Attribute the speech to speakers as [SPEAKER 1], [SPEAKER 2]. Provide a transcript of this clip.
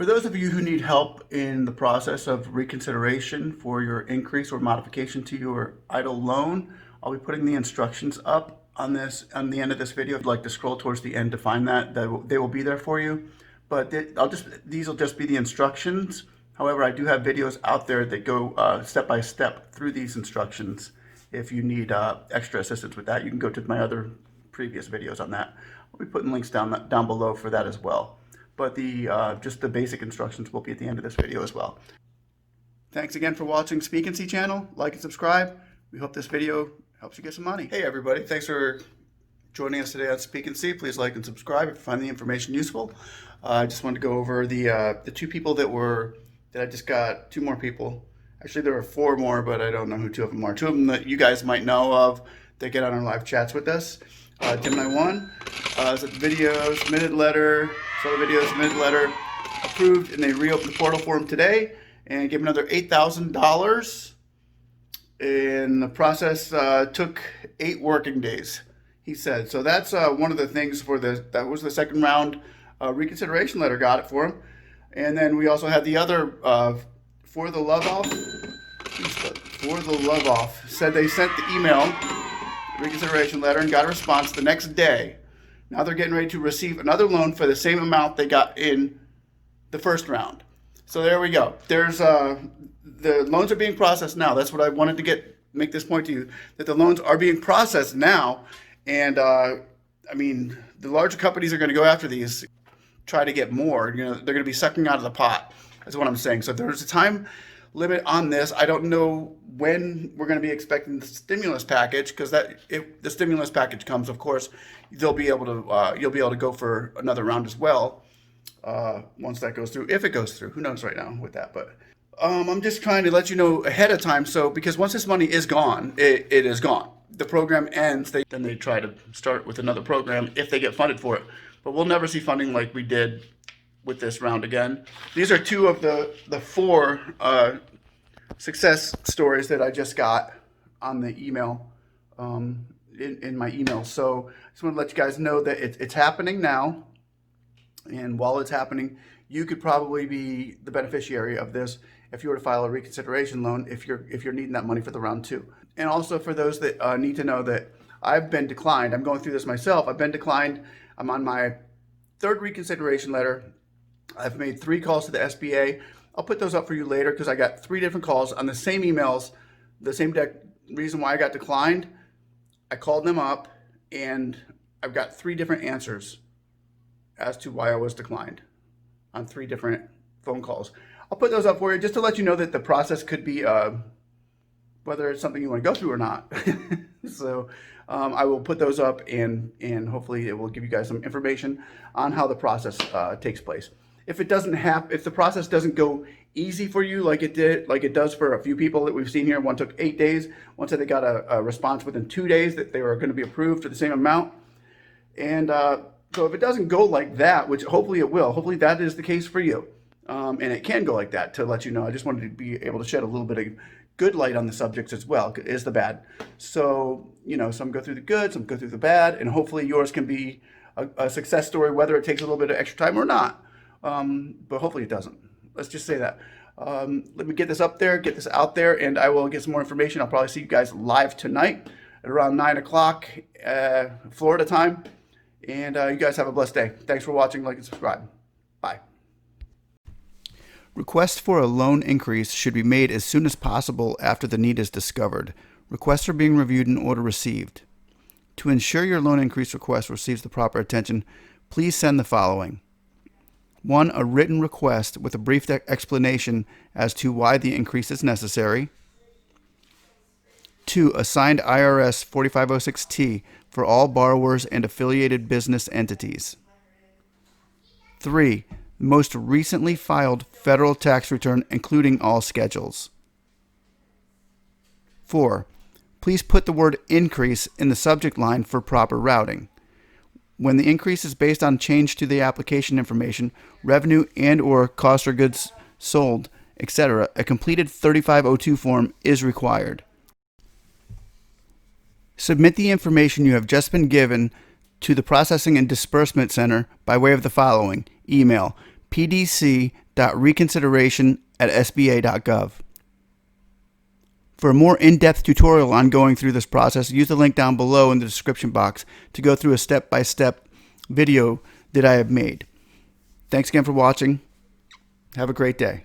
[SPEAKER 1] For those of you who need help in the process of reconsideration for your increase or modification to your EIDL loan, I'll be putting the instructions up on the end of this video. If you'd like to scroll towards the end to find that, they will be there for you. But these will just be the instructions. However, I do have videos out there that go step by step through these instructions. If you need extra assistance with that, you can go to my other previous videos on that. I'll be putting links down below for that as well. But just the basic instructions will be at the end of this video as well. Thanks again for watching Speak and See channel. Like and subscribe. We hope this video helps you get some money. Hey everybody, thanks for joining us today on Speak and See. Please like and subscribe if you find the information useful. I just wanted to go over the two people that I just got, two more people. Actually, there were four more, but I don't know who two of them are. Two of them that you guys might know of that get on our live chats with us. Gemini 1 is a video submitted letter. So the video submitted letter approved, and they reopened the portal for him today and gave him another $8,000. And the process took 8 working days, he said. So that's one of the things that was the second round reconsideration letter, got it for him. And then we also had the other for the love off. For the love off said they sent the email reconsideration letter and got a response the next day. Now they're getting ready to receive another loan for the same amount they got in the first round. So there we go. There's the loans are being processed now. That's what I wanted to make this point to you, that the loans are being processed now. And I mean, the larger companies are going to go after these, try to get more. You know, they're going to be sucking out of the pot. That's what I'm saying. So there's a time limit on this. I don't know when we're going to be expecting the stimulus package, because if the stimulus package comes, of course, you'll be able to go for another round as well once that goes through, if it goes through. Who knows right now with that? But I'm just trying to let you know ahead of time. So because once this money is gone, it is gone. The program ends. Then they try to start with another program if they get funded for it. But we'll never see funding like we did with this round again. These are two of the four success stories that I just got on the email, in my email. So I just want to let you guys know that it's happening now. And while it's happening, you could probably be the beneficiary of this if you were to file a reconsideration loan, if you're needing that money for the round 2. And also for those that need to know that I've been declined. I'm going through this myself. I've been declined. I'm on my 3rd reconsideration letter. I've made 3 calls to the SBA. I'll put those up for you later because I got 3 different calls on the same emails, the same reason why I got declined. I called them up and I've got 3 different answers as to why I was declined on 3 different phone calls. I'll put those up for you just to let you know that the process could be, whether it's something you want to go through or not. So I will put those up and hopefully it will give you guys some information on how the process takes place. If the process doesn't go easy for you like it does for a few people that we've seen here, one took 8 days, one said they got a response within 2 days that they were going to be approved for the same amount. And so if it doesn't go like that, which hopefully it will, hopefully that is the case for you. And it can go like that, to let you know. I just wanted to be able to shed a little bit of good light on the subjects as well, is the bad. So, you know, some go through the good, some go through the bad, and hopefully yours can be a success story, whether it takes a little bit of extra time or not. But hopefully it doesn't. Let's just say that. Let me get this up there, get this out there, and I will get some more information. I'll probably see you guys live tonight at around 9 o'clock Florida time. And you guys have a blessed day. Thanks for watching. Like and subscribe. Bye. Requests for a loan increase should be made as soon as possible after the need is discovered. Requests are being reviewed and order received. To ensure your loan increase request receives the proper attention, please send the following. 1. A written request with a brief explanation as to why the increase is necessary. 2. A signed IRS 4506T for all borrowers and affiliated business entities. 3. Most recently filed federal tax return, including all schedules. 4. Please put the word increase in the subject line for proper routing. When the increase is based on change to the application information, revenue and/or cost of goods sold, etc., a completed 3502 form is required. Submit the information you have just been given to the Processing and Disbursement Center by way of the following: email pdc.processing www.reconsideration@sba.gov. For a more in-depth tutorial on going through this process, use the link down below in the description box to go through a step-by-step video that I have made. Thanks again for watching. Have a great day.